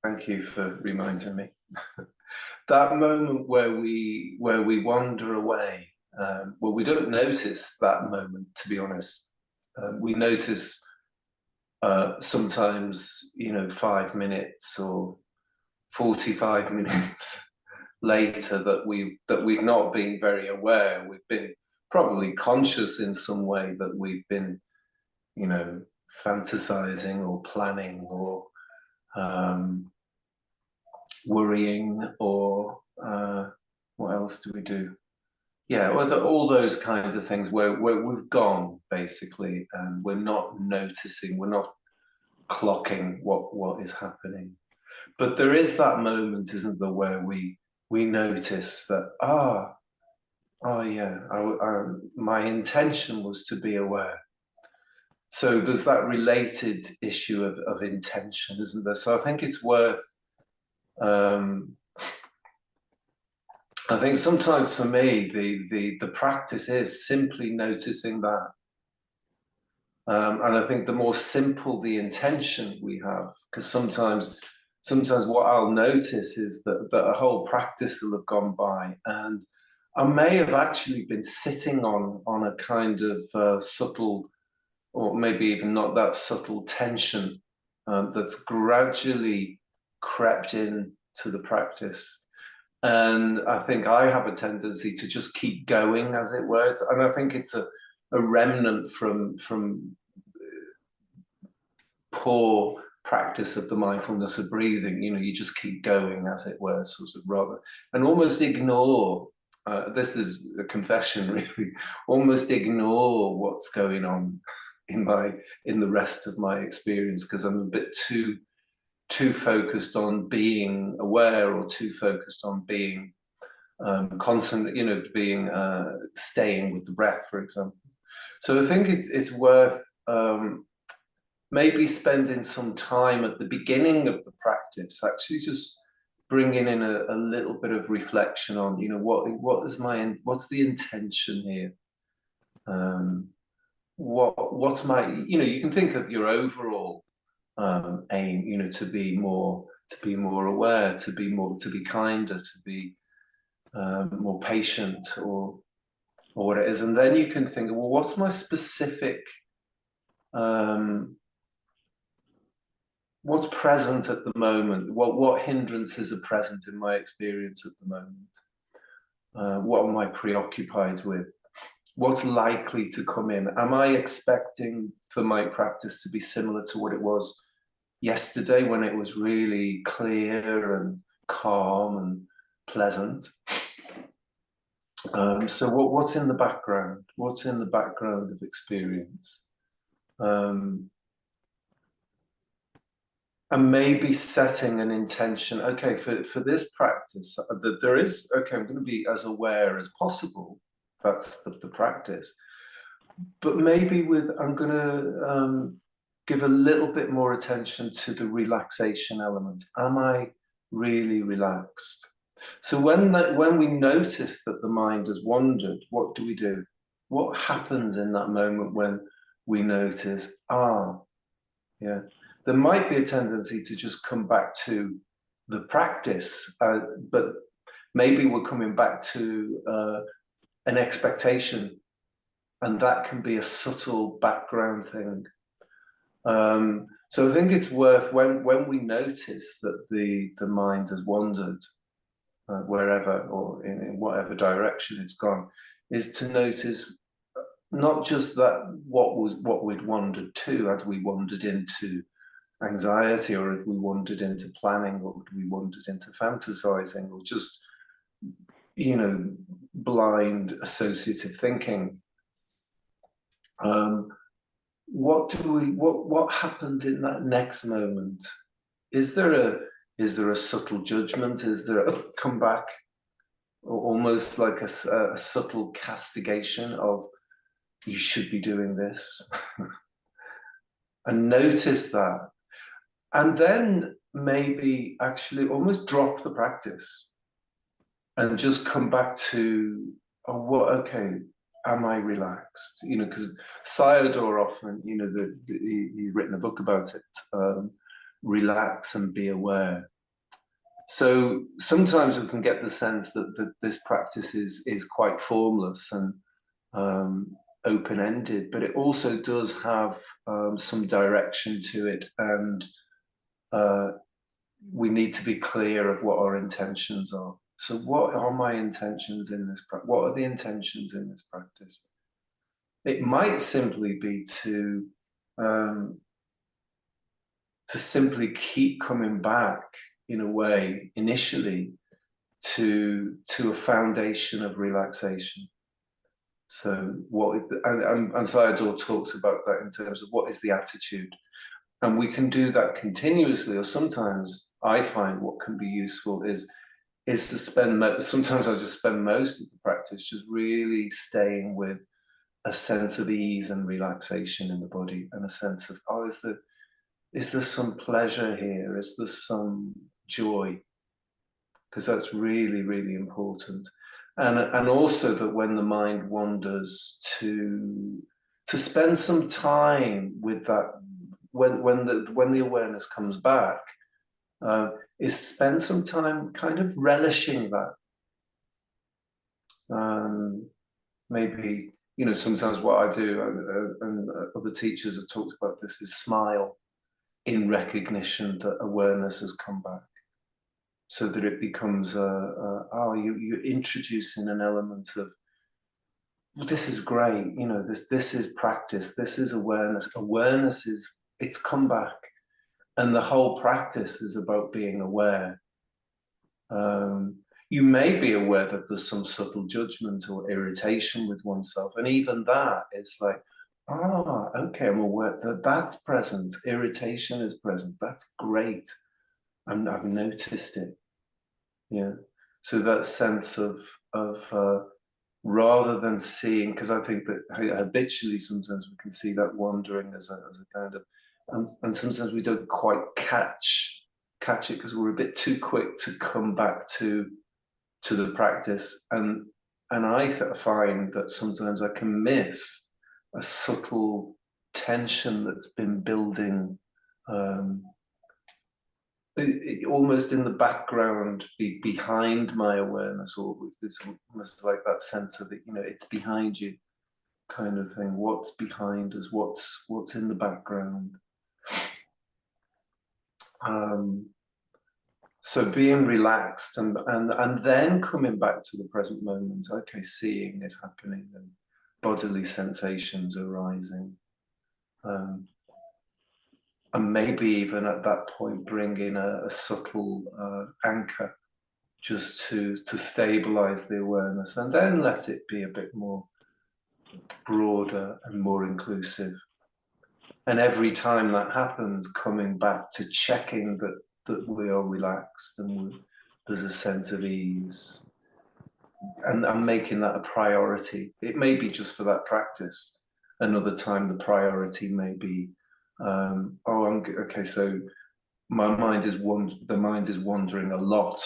Thank you for reminding me. That moment where we wander away. Well, we don't notice that moment, to be honest. We notice sometimes, 5 minutes or 45 minutes later that we've not been very aware. We've been probably conscious in some way that we've been, fantasizing or planning or worrying or what else do we do? Yeah, all those kinds of things where we've gone basically, and we're not noticing, we're not clocking what is happening. But there is that moment, isn't there, where we notice that yeah, my intention was to be aware. So there's that related issue of intention, isn't there? So I think it's worth. I think sometimes for me, the practice is simply noticing that. And I think the more simple the intention we have, because sometimes what I'll notice is that a whole practice will have gone by, and I may have actually been sitting on a kind of subtle, or maybe even not that subtle tension that's gradually crept in to the practice. And I think I have a tendency to just keep going, as it were. And I think it's a remnant from poor practice of the mindfulness of breathing. You just keep going, as it were, sort of rather, and almost ignore. This is a confession, really. Almost ignore what's going on in the rest of my experience, because I'm a bit too focused on being aware, or too focused on being constant, being staying with the breath, for example. So I think it's worth maybe spending some time at the beginning of the practice, actually just bringing in a little bit of reflection on, what's the intention here? What's my, you can think of your overall aim, to be more aware, to be kinder, to be more patient, or what it is. And then you can think, well, what's my specific, what's present at the moment? What hindrances are present in my experience at the moment? What am I preoccupied with? What's likely to come in? Am I expecting for my practice to be similar to what it was yesterday, when it was really clear and calm and pleasant? So what's in the background? What's in the background of experience? And maybe setting an intention, okay, for this practice, that there is, okay, I'm going to be as aware as possible. That's the practice. But maybe I'm going to give a little bit more attention to the relaxation element. Am I really relaxed? So when we notice that the mind has wandered, what do we do? What happens in that moment when we notice, yeah, there might be a tendency to just come back to the practice, but maybe we're coming back to an expectation, and that can be a subtle background thing. So I think it's worth, when we notice that the mind has wandered, wherever or in whatever direction it's gone, is to notice not just that what we'd wandered to. Had we wandered into anxiety, or had we wandered into planning, or had we wandered into fantasizing, or just blind associative thinking? What happens in that next moment? Is there a subtle judgment? Is there a comeback, or almost like a subtle castigation of, you should be doing this? And notice that, and then maybe actually almost drop the practice and just come back to, okay, am I relaxed? Because Sayadaw often, he's written a book about it. relax and be aware. So sometimes we can get the sense that this practice is quite formless and open-ended, but it also does have some direction to it, and we need to be clear of what our intentions are. So what are my intentions in this practice? What are the intentions in this practice? It might simply be to simply keep coming back in a way initially to a foundation of relaxation. So what, and Sayadaw talks about that in terms of what is the attitude. And we can do that continuously, or sometimes I find what can be useful is to spend, sometimes I just spend most of the practice just really staying with a sense of ease and relaxation in the body, and a sense of, oh, is there some pleasure here? Is there some joy? Because that's really, really important. And also that when the mind wanders, to spend some time with that, when the awareness comes back, is spend some time kind of relishing that. Maybe, sometimes what I do, and other teachers have talked about this, is smile in recognition that awareness has come back, so that it becomes you're introducing an element of, well, this is great, this is practice, this is awareness. Awareness is, it's come back, and the whole practice is about being aware. You may be aware that there's some subtle judgment or irritation with oneself, and even that is like, okay, I'm aware that that's present. Irritation is present. That's great. I've noticed it. Yeah. So that sense of rather than seeing, because I think that habitually sometimes we can see that wandering as a kind of, and sometimes we don't quite catch it because we're a bit too quick to come back to the practice, and I find that sometimes I can miss a subtle tension that's been building, almost in the background, behind my awareness, or it's almost like that sense of it, it's behind you, kind of thing. What's behind us? What's in the background? So being relaxed and then coming back to the present moment. Okay, seeing is happening and bodily sensations arising. And maybe even at that point bring in a subtle anchor, just to stabilize the awareness, and then let it be a bit more broader and more inclusive. And every time that happens, coming back to checking that we are relaxed and there's a sense of ease, and making that a priority. It may be just for that practice. Another time the priority may be, okay, so the mind is wandering a lot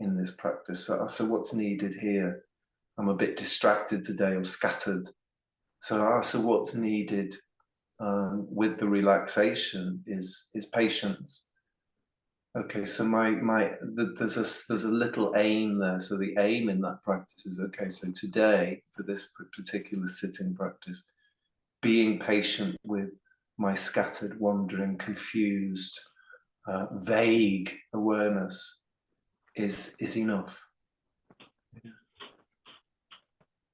in this practice. So what's needed here? I'm a bit distracted today, or scattered. So what's needed with the relaxation is patience. Okay, so there's a little aim there. So the aim in that practice is, okay, so today, for this particular sitting practice, being patient with my scattered, wandering, confused, vague awareness is enough.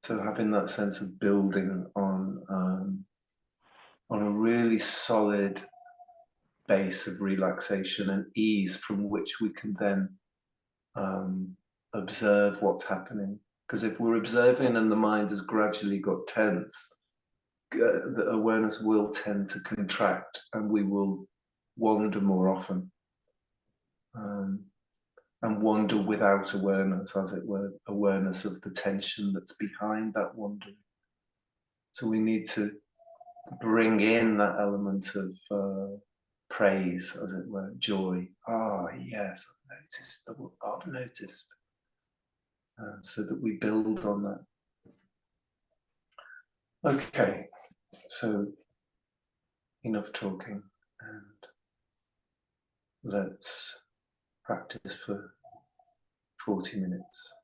So having that sense of building on a really solid base of relaxation and ease, from which we can then observe what's happening. Because if we're observing and the mind has gradually got tense, the awareness will tend to contract, and we will wander more often, and wander without awareness, as it were, awareness of the tension that's behind that wandering. So we need to bring in that element of praise, as it were, joy. Yes, I've noticed. So that we build on that. Okay, so enough talking, and let's practice for 40 minutes.